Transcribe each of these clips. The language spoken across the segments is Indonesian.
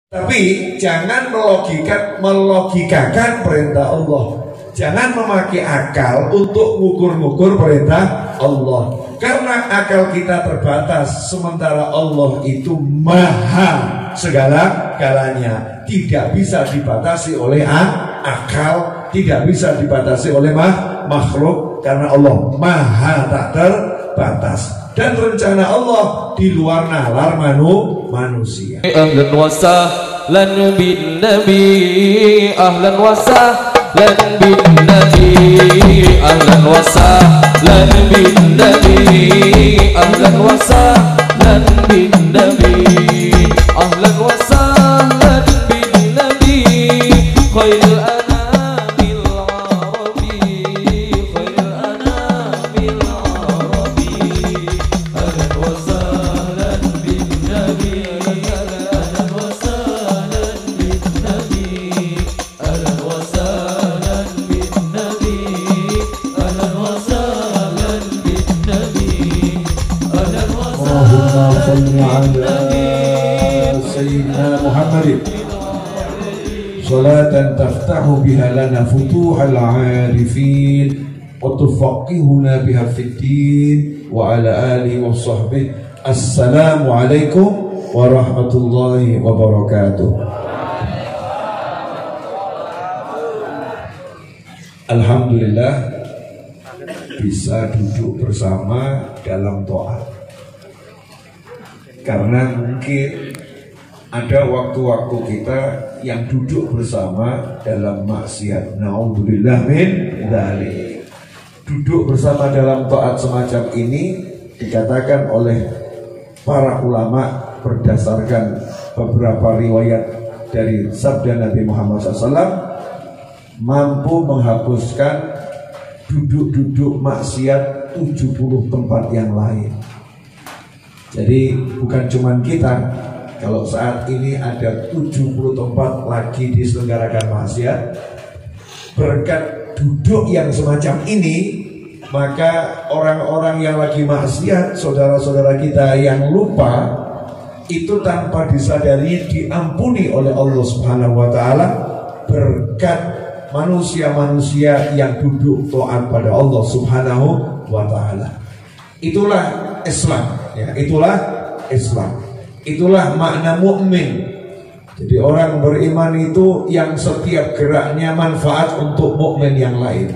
Tapi jangan melogikakan perintah Allah. Jangan memakai akal untuk ngukur-ngukur perintah Allah. Karena akal kita terbatas, sementara Allah itu maha segala-galanya. Tidak bisa dibatasi oleh akal, tidak bisa dibatasi oleh makhluk, karena Allah maha tak terbatas. Dan rencana Allah di luar nalar manusia. Ahlan wa sahlan bin nabi, ahlan wa sahlan bin nabi, ahlan wa sahlan bin nabi, ahlan wa sahlan bin nabi, ahlan wa sahlan bin nabi, khairul anamil arabi, khairul anamil arabi, ahlan wa sahlan bin nabi, ahlan wa sahlan bin nabi, ahlan wa sahlan bin nabi, ahlan wa sahlan bin nabi, ahlan wa Allahumma salli ala Sayyidina Muhammadin salatan taftahu biha lana futuhal arifin wa tufaqihuna biha fid din wa ala alihi wa sahbihi. Assalamu alaikum warahmatullahi wabarakatuh. Alhamdulillah bisa duduk bersama dalam doa. Karena mungkin ada waktu-waktu kita yang duduk bersama dalam maksiat. Naudzubillah min dzalik. Duduk bersama dalam taat semacam ini dikatakan oleh para ulama berdasarkan beberapa riwayat dari sabda Nabi Muhammad SAW, mampu menghapuskan duduk-duduk maksiat 70 tempat yang lain. Jadi bukan cuma kita, kalau saat ini ada 70 tempat lagi diselenggarakan maksiat, berkat duduk yang semacam ini, maka orang-orang yang lagi maksiat, saudara-saudara kita yang lupa, itu tanpa disadari diampuni oleh Allah Subhanahu wa Ta'ala berkat manusia-manusia yang duduk taat pada Allah Subhanahu wa Ta'ala. Itulah Islam, ya, itulah Islam. Itulah makna mukmin. Jadi orang beriman itu yang setiap geraknya manfaat untuk mukmin yang lain.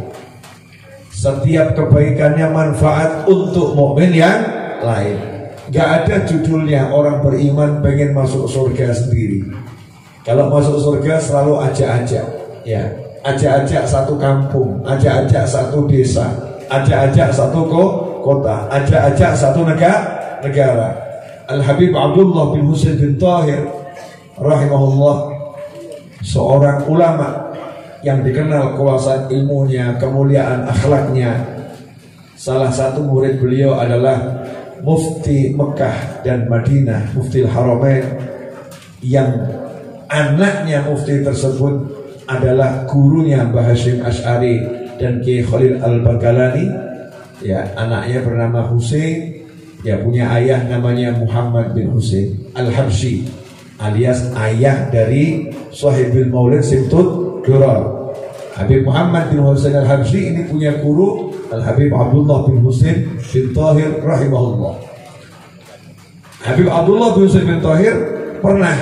Setiap kebaikannya manfaat untuk mukmin yang lain. Gak ada judulnya orang beriman pengen masuk surga sendiri. Kalau masuk surga selalu ajak-ajak, ya, ajak-ajak satu kampung, ajak-ajak satu desa, ajak-ajak satu kota, ajak-ajak satu negara. Al-Habib Abdullah bin Husain bin Tahir rahimahullah, seorang ulama yang dikenal kuasa ilmunya, kemuliaan akhlaknya. Salah satu murid beliau adalah Mufti Mekah dan Madinah, Mufti Al-Haramain, yang anaknya Mufti tersebut adalah gurunya Mbah Hasyim Asy'ari dan Kiai Khalil Al-Baghlani. Ya, anaknya bernama Husain, ya, punya ayah namanya Muhammad bin Husain Al-Habsyi, alias ayah dari Shahibul Maulid Simtud Durar. Habib Muhammad bin Husain Al-Habsyi ini punya guru Al-Habib Abdullah bin Husain bin Tahir rahimahullah. Habib Abdullah bin Husain bin Tahir pernah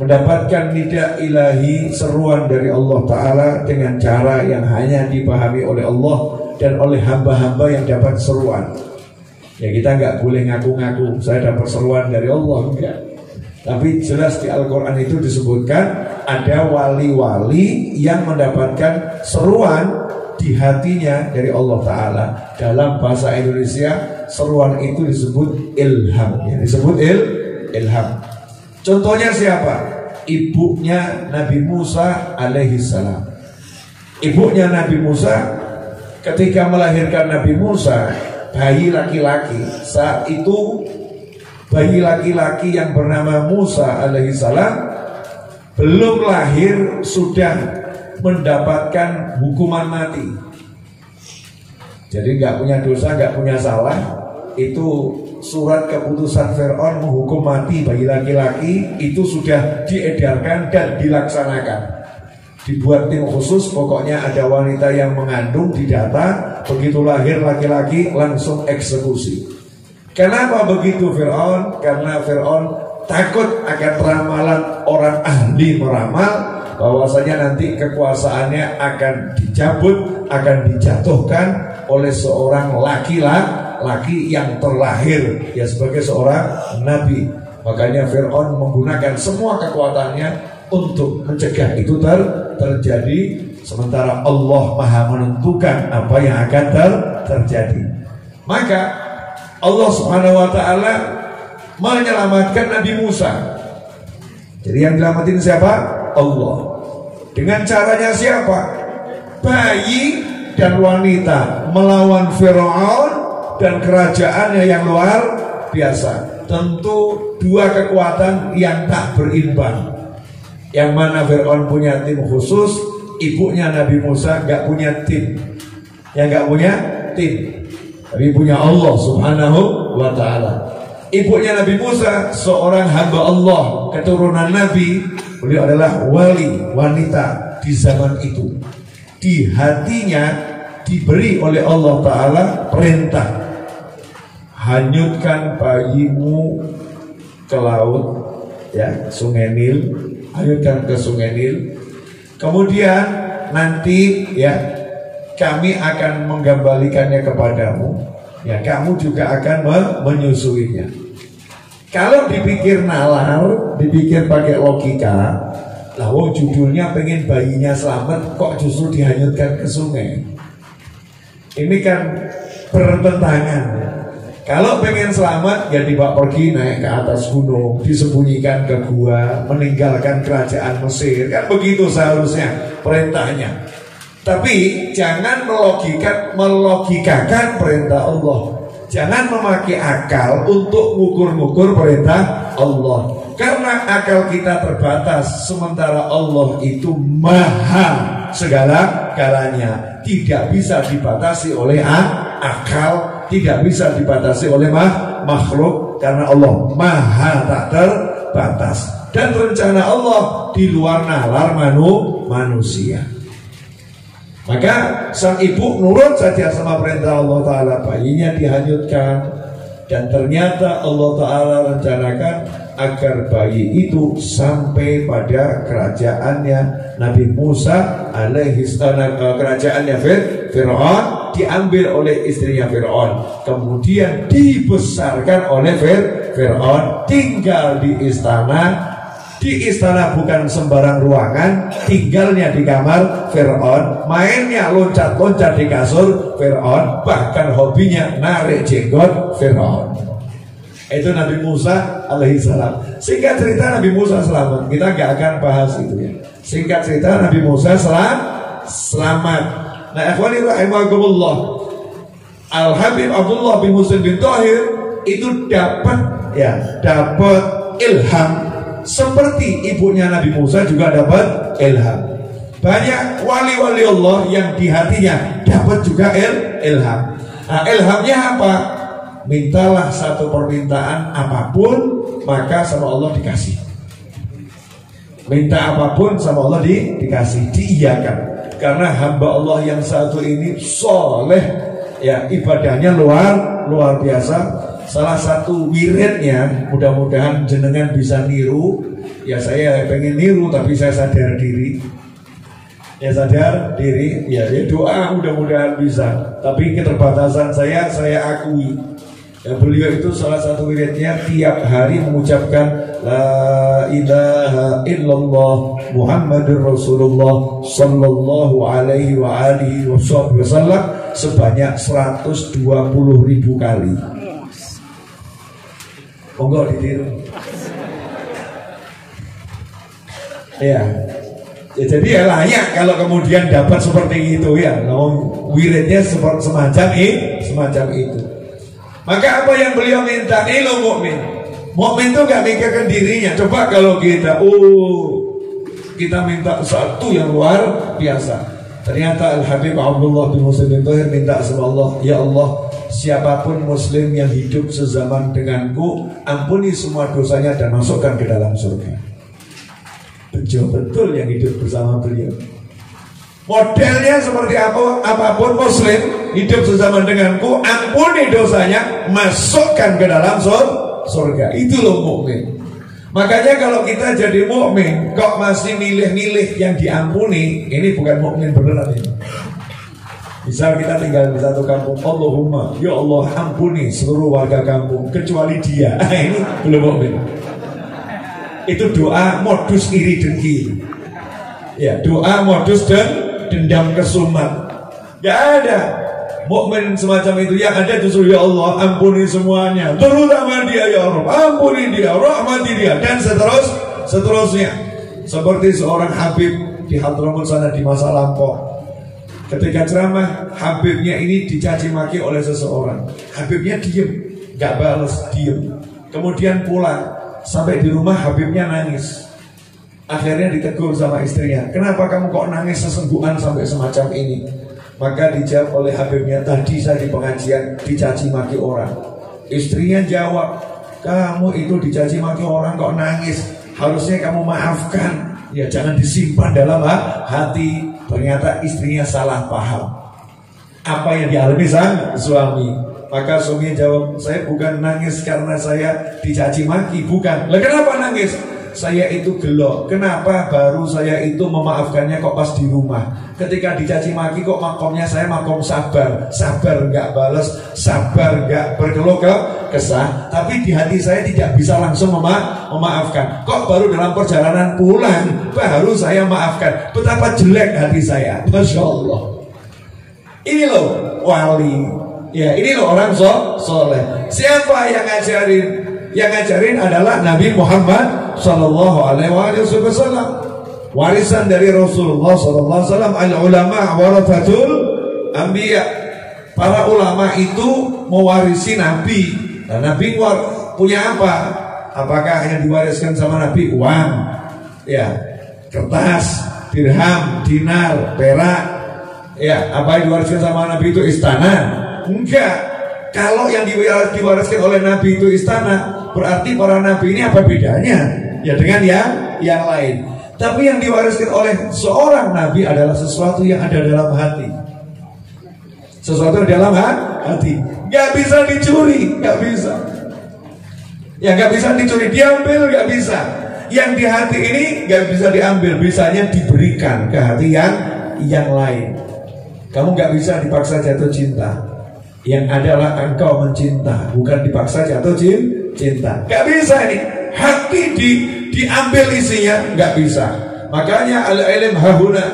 mendapatkan nida ilahi, seruan dari Allah Ta'ala dengan cara yang hanya dipahami oleh Allah dan oleh hamba-hamba yang dapat seruan. Ya, kita nggak boleh ngaku-ngaku saya dapat seruan dari Allah, enggak. Tapi jelas di Al-Quran itu disebutkan ada wali-wali yang mendapatkan seruan di hatinya dari Allah Ta'ala. Dalam bahasa Indonesia seruan itu disebut ilham, ya, disebut ilham. Contohnya siapa? Ibunya Nabi Musa alaihi salam. Ibunya Nabi Musa ketika melahirkan Nabi Musa, bayi laki-laki. Saat itu bayi laki-laki yang bernama Musa alaihi salam belum lahir sudah mendapatkan hukuman mati. Jadi nggak punya dosa, nggak punya salah, itu surat keputusan Fir'aun menghukum mati bagi laki-laki itu sudah diedarkan dan dilaksanakan. Dibuat tim khusus, pokoknya ada wanita yang mengandung didata, begitu lahir laki-laki langsung eksekusi. Kenapa begitu Fir'aun? Karena Fir'aun takut akan ramalan orang ahli meramal bahwasanya nanti kekuasaannya akan dicabut, akan dijatuhkan oleh seorang laki-laki yang terlahir ya sebagai seorang nabi. Makanya Fir'aun menggunakan semua kekuatannya untuk mencegah itu terjadi, sementara Allah Maha menentukan apa yang akan terjadi. Maka Allah Subhanahu wa taala menyelamatkan Nabi Musa. Jadi yang dilamatin siapa? Allah. Dengan caranya siapa? Bayi dan wanita melawan Firaun dan kerajaannya yang luar biasa. Tentu dua kekuatan yang tak berimbang. Yang mana Firaun punya tim khusus, ibunya Nabi Musa nggak punya tim. Yang nggak punya tim, tapi punya Allah Subhanahu wa taala. Ibunya Nabi Musa seorang hamba Allah, keturunan Nabi. Beliau adalah wali wanita di zaman itu. Di hatinya diberi oleh Allah Ta'ala perintah, hanyutkan bayimu ke laut, ya, Sungai Nil, hanyutkan ke Sungai Nil. Kemudian nanti ya kami akan menggembalikannya kepadamu, ya kamu juga akan menyusuinya. Kalau dipikir nalar, dipikir pakai logika, lah wong judulnya pengen bayinya selamat, kok justru dihanyutkan ke sungai? Ini kan bertentangan. Kalau pengen selamat, ya dibawa pergi naik ke atas gunung, disembunyikan ke gua, meninggalkan kerajaan Mesir. Kan begitu seharusnya perintahnya. Tapi jangan melogikakan perintah Allah. Jangan memakai akal untuk ngukur-ngukur perintah Allah. Karena akal kita terbatas, sementara Allah itu maha segala-galanya. Tidak bisa dibatasi oleh akal, tidak bisa dibatasi oleh makhluk, karena Allah maha tak terbatas. Dan rencana Allah di luar nalar manusia. Maka sang ibu nurut saja sama perintah Allah Ta'ala, bayinya dihanyutkan. Dan ternyata Allah Ta'ala rencanakan agar bayi itu sampai pada kerajaannya Nabi Musa alaihi salam, kerajaannya Fir'aun, diambil oleh istrinya Fir'aun, kemudian dibesarkan oleh Fir'aun, tinggal di istana. Di istana bukan sembarang ruangan, tinggalnya di kamar Fir'aun, mainnya loncat-loncat di kasur Fir'aun, bahkan hobinya narik jenggot Fir'aun. Itu Nabi Musa alaihi salam. Singkat cerita Nabi Musa selamat. Kita gak akan bahas itu ya. Singkat cerita Nabi Musa selamat. Nah, ikhwani rahimakumullah, Al-Habib Abdullah bin Muslim bin Thahir itu dapat ilham seperti ibunya Nabi Musa juga dapat ilham. Banyak wali-wali Allah yang di hatinya dapat juga ilham. Nah, ilhamnya apa? Mintalah satu permintaan apapun, maka sama Allah dikasih. Minta apapun sama Allah dikasih, diiyakan. Karena hamba Allah yang satu ini soleh, ya ibadahnya luar biasa. Salah satu wiridnya, mudah-mudahan jenengan bisa niru. Ya saya pengen niru tapi saya sadar diri. Ya sadar diri, ya doa mudah-mudahan bisa. Tapi keterbatasan saya akui. Ya, beliau itu salah satu wiridnya tiap hari mengucapkan La ilaha illallah Muhammadur Rasulullah Sallallahu alaihi wa alihi wasallam sebanyak 120.000 kali. Monggo ditiru. Ya, jadi ya layak kalau kemudian dapat seperti itu ya. Wiridnya semacam itu. Maka apa yang beliau minta? Lo mukmin. Mukmin itu gak mikirkan dirinya. Coba kalau kita minta satu yang luar biasa. Ternyata Al-Habib Abdullah bin Muslim bin Thahir minta sama Allah, ya Allah, siapapun muslim yang hidup sezaman denganku, ampuni semua dosanya dan masukkan ke dalam surga. Betul yang hidup bersama beliau. Modelnya seperti apapun muslim hidup sezaman denganku, ampuni dosanya, masukkan ke dalam surga. Itu loh mukmin. Makanya kalau kita jadi mukmin kok masih milih-milih yang diampuni, ini bukan mukmin beneran ini. Misal kita tinggal di satu kampung, Allahumma ya Allah ampuni seluruh warga kampung kecuali dia. Ini belum mukmin. Itu doa modus iri dengki. Ya, doa modus dan dendam kesumat. Gak ada mukmin semacam itu. Yang ada justru ya Allah ampuni semuanya, terutama dia ya Rabb, ampuni dia, rahmati dia, dan seterusnya. Seperti seorang Habib di Hadramut sana di masa lampau. Ketika ceramah, Habibnya ini dicaci maki oleh seseorang. Habibnya diem, gak balas, diem. Kemudian pulang, sampai di rumah Habibnya nangis. Akhirnya ditegur sama istrinya, kenapa kamu kok nangis sesenggukan sampai semacam ini? Maka dijawab oleh Habibnya, tadi saya di pengajian dicaci maki orang. Istrinya jawab, kamu itu dicaci maki orang kok nangis, harusnya kamu maafkan, ya jangan disimpan dalam hati. Ternyata istrinya salah paham apa yang dialami sang suami. Maka suaminya jawab, saya bukan nangis karena saya dicaci maki, bukan. Lah kenapa nangis? Saya itu gelo. Kenapa baru saya itu memaafkannya kok pas di rumah? Ketika dicaci maki kok makomnya saya makom sabar. Sabar nggak balas, sabar nggak berkeluh kesah. Tapi di hati saya tidak bisa langsung memaafkan. Kok baru dalam perjalanan pulang baru saya maafkan. Betapa jelek hati saya. Masya Allah. Ini loh wali. Ya ini loh orang soleh. Siapa yang ngajarin? Yang ngajarin adalah Nabi Muhammad Sallallahu Alaihi Wasallam. Warisan dari Rasulullah Sallallahu Alaihi Wasallam. Al ulama warathatul anbiya. Para ulama itu mewarisi Nabi. Nah, Nabi punya apa? Apakah yang diwariskan sama Nabi uang, ya, kertas, dirham, dinar, perak, ya? Apa yang diwariskan sama Nabi itu istana? Enggak. Kalau yang diwariskan oleh Nabi itu istana, berarti para Nabi ini apa bedanya? Ya dengan yang lain. Tapi yang diwariskan oleh seorang Nabi adalah sesuatu yang ada dalam hati. Sesuatu yang dalam hati. Gak bisa dicuri, gak bisa. Ya gak bisa dicuri, diambil gak bisa. Yang di hati ini gak bisa diambil, bisanya diberikan ke hati yang lain. Kamu gak bisa dipaksa jatuh cinta. Yang adalah engkau mencinta, bukan dipaksa jatuh cinta. Gak bisa ini. Hati diambil isinya, gak bisa. Makanya al-ilm hahuna,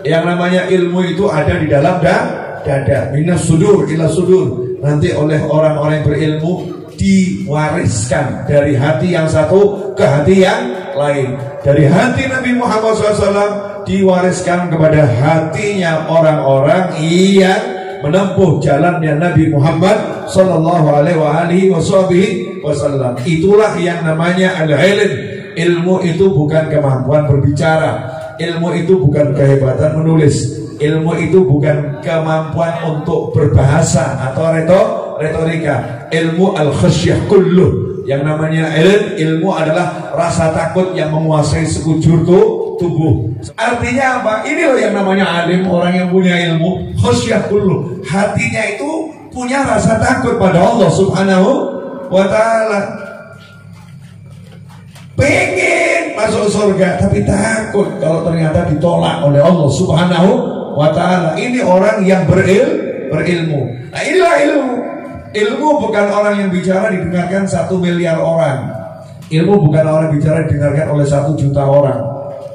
yang namanya ilmu itu ada di dalam dada. Minas sudur ila sudur. Nanti oleh orang-orang yang berilmu diwariskan dari hati yang satu ke hati yang lain. Dari hati Nabi Muhammad SAW diwariskan kepada hatinya orang-orang yang menempuh jalannya Nabi Muhammad Sallallahu Alaihi Wasallam. Itulah yang namanya al-ilm. Ilmu itu bukan kemampuan berbicara. Ilmu itu bukan kehebatan menulis. Ilmu itu bukan kemampuan untuk berbahasa atau retorika. Ilmu al-khasyah kulluh. Yang namanya ilmu adalah rasa takut yang menguasai sekujur tubuh. Artinya apa? Ini loh yang namanya alim, orang yang punya ilmu. Khasyah kulluh. Hatinya itu punya rasa takut pada Allah Subhanahu wa ta'ala. Pengen masuk surga tapi takut kalau ternyata ditolak oleh Allah Subhanahu wa ta'ala. Ini orang yang berilmu. Nah inilah ilmu. Ilmu bukan orang yang bicara didengarkan 1 miliar orang. Ilmu bukan orang bicara didengarkan oleh 1 juta orang.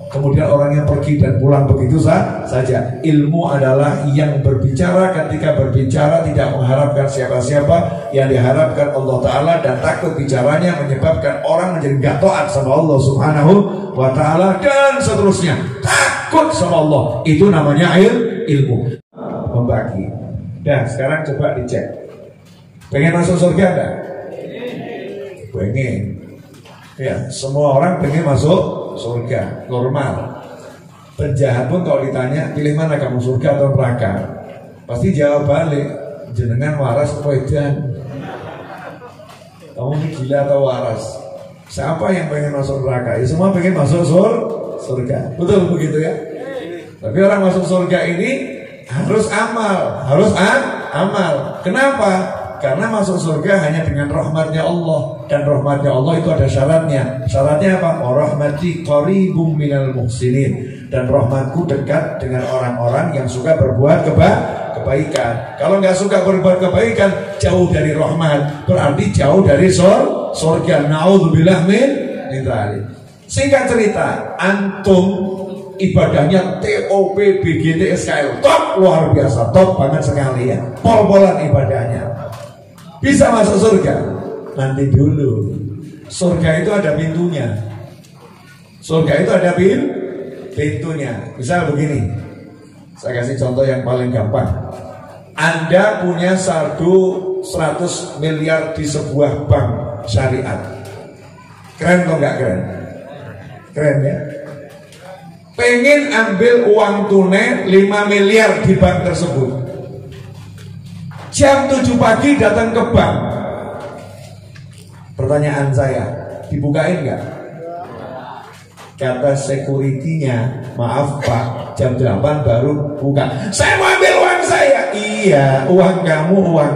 Kemudian orang yang pergi dan pulang begitu saja. Ilmu adalah yang berbicara ketika berbicara tidak mengharapkan siapa-siapa, yang diharapkan Allah Ta'ala, dan takut bicaranya menyebabkan orang menjadi gak taat sama Allah Subhanahu wa ta'ala, dan seterusnya. Takut sama Allah. Itu namanya ilmu. Membagi. Dan sekarang coba dicek. Pengen masuk surga enggak? Pengen. Ya, semua orang pengen masuk surga, normal. Penjahat pun kalau ditanya pilih mana kamu, surga atau neraka, pasti jawab balik, jenengan waras apa edan? Kamu ini gila atau waras? Siapa yang pengen masuk neraka? Ya semua pengen masuk surga. Betul begitu ya? Tapi orang masuk surga ini harus amal, amal. Kenapa? Karena masuk surga hanya dengan rahmatnya Allah. Dan rahmatnya Allah itu ada syaratnya. Syaratnya apa? Rahmati qaribum minal muhsinin. Dan rahmatku dekat dengan orang-orang yang suka berbuat kebaikan. Kalau nggak suka berbuat kebaikan, jauh dari rahmat, berarti jauh dari surga. Naudzubillah min dzalik. Singkat cerita, antum ibadahnya TOP BGT SKL top, luar biasa, top banget sekali ya. Pol-polan ibadahnya. Bisa masuk surga? Nanti dulu. Surga itu ada pintunya. Surga itu ada pintunya. Misal begini, saya kasih contoh yang paling gampang. Anda punya saldo 100 miliar di sebuah bank syariat. Keren atau enggak keren? Keren ya. Pengen ambil uang tunai 5 miliar di bank tersebut. Jam 7 pagi datang ke bank. Pertanyaan saya, dibukain enggak? Kata security-nya, maaf Pak, jam 8 baru buka. Saya mau ambil uang saya. Iya, uang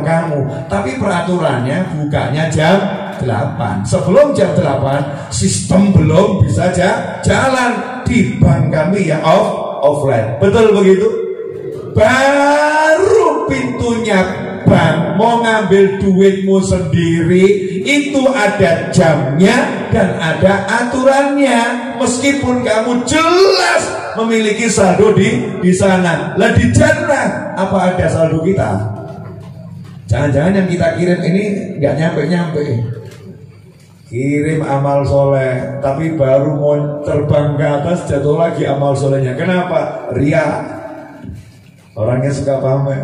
kamu. Tapi peraturannya bukanya jam 8. Sebelum jam 8, sistem belum bisa jalan di bank kami yang offline. Betul begitu? Baru pintunya bank mau ngambil duitmu sendiri, itu ada jamnya dan ada aturannya. Meskipun kamu jelas memiliki saldo di sana, lah di jannah apa ada saldo kita? Jangan-jangan yang kita kirim ini nggak nyampe. Kirim amal soleh, tapi baru mau terbang ke atas jatuh lagi amal solehnya. Kenapa? Ria. Orangnya suka pamer,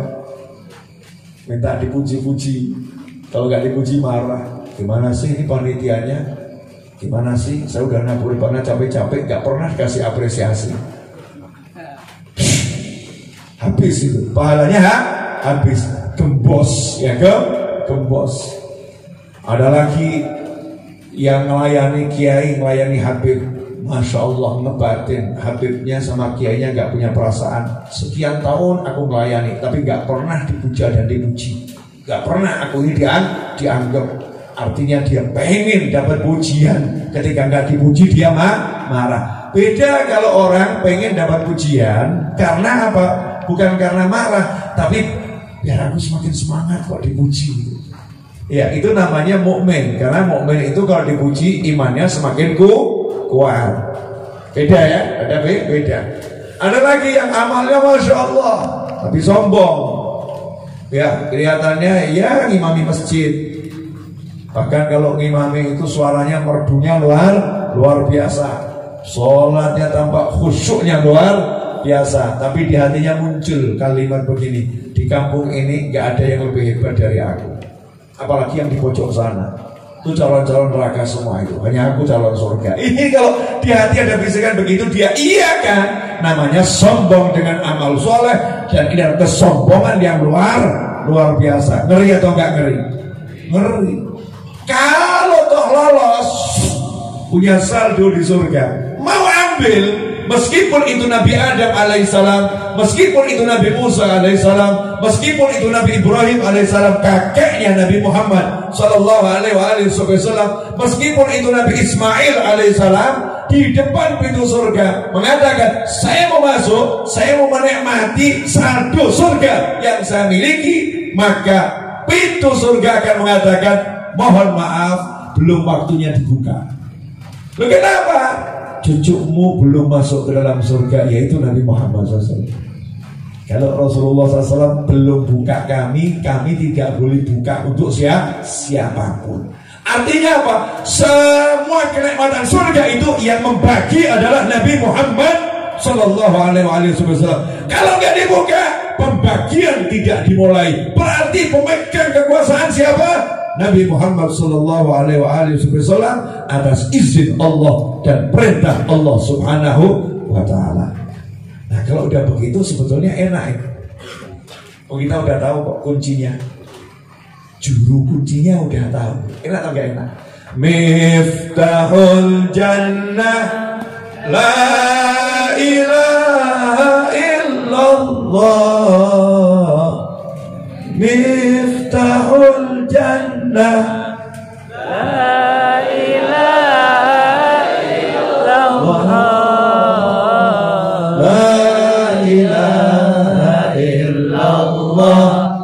minta dipuji-puji. Kalau nggak dipuji marah. Gimana sih ini panitianya? Gimana sih? Saya udah nabur pernah capek-capek, nggak pernah kasih apresiasi. Habis itu, pahalanya habis. Gembos, ya gembos. Ada lagi yang melayani kiai, melayani Habib. Masya Allah, ngebatin Habibnya sama kiainya nggak punya perasaan. Sekian tahun aku melayani, tapi nggak pernah dipuja dan dipuji. Nggak pernah aku ini dianggap. Artinya dia pengen dapat pujian. Ketika nggak dipuji dia marah. Beda kalau orang pengen dapat pujian karena apa? Bukan karena marah, tapi biar aku semakin semangat kok dipuji. Ya itu namanya mukmin. Karena mukmin itu kalau dipuji imannya semakin kuat. Beda ya, ada beda. Ada lagi yang amalnya Masya Allah tapi sombong. Ya kelihatannya ya ngimami masjid. Bahkan kalau ngimami itu suaranya merdunya luar biasa. Sholatnya tampak khusyuknya luar biasa. Tapi di hatinya muncul kalimat begini, di kampung ini gak ada yang lebih hebat dari aku. Apalagi yang di pojok sana, itu calon-calon neraka semua itu, hanya aku calon surga. Ini kalau di hati ada bisikan begitu, dia iya kan? Namanya sombong dengan amal soleh. Dan ini adalah kesombongan yang luar biasa. Ngeri atau enggak ngeri? Ngeri. Kalau toh lolos punya saldo di surga, mau ambil, meskipun itu Nabi Adam alaihissalam, meskipun itu Nabi Musa alaihissalam, meskipun itu Nabi Ibrahim alaihissalam, kakeknya Nabi Muhammad sallallahu alaihi wasallam, meskipun itu Nabi Ismail alaihissalam, di depan pintu surga mengatakan, saya mau masuk, saya mau menikmati saldo surga yang saya miliki, maka pintu surga akan mengatakan, mohon maaf, belum waktunya dibuka. Loh kenapa? Cucumu belum masuk ke dalam surga, yaitu Nabi Muhammad SAW. Kalau Rasulullah SAW belum buka kami tidak boleh buka untuk siapapun. Artinya apa? Semua kenikmatan surga itu yang membagi adalah Nabi Muhammad Sallallahu Alaihi Wasallam. Kalau nggak dibuka, pembagian tidak dimulai. Berarti pemegang kekuasaan siapa? Nabi Muhammad Sallallahu Alaihi Wasallam atas izin Allah dan perintah Allah Subhanahu wa Ta'ala. Nah kalau udah begitu sebetulnya enak. Oh, kita udah tahu kok kuncinya. Juru kuncinya udah tahu. Enak atau gak enak? Miftahul jannah la ilaha illallah. Miftahul jannah la ilaha illallah. La ilaha illallah.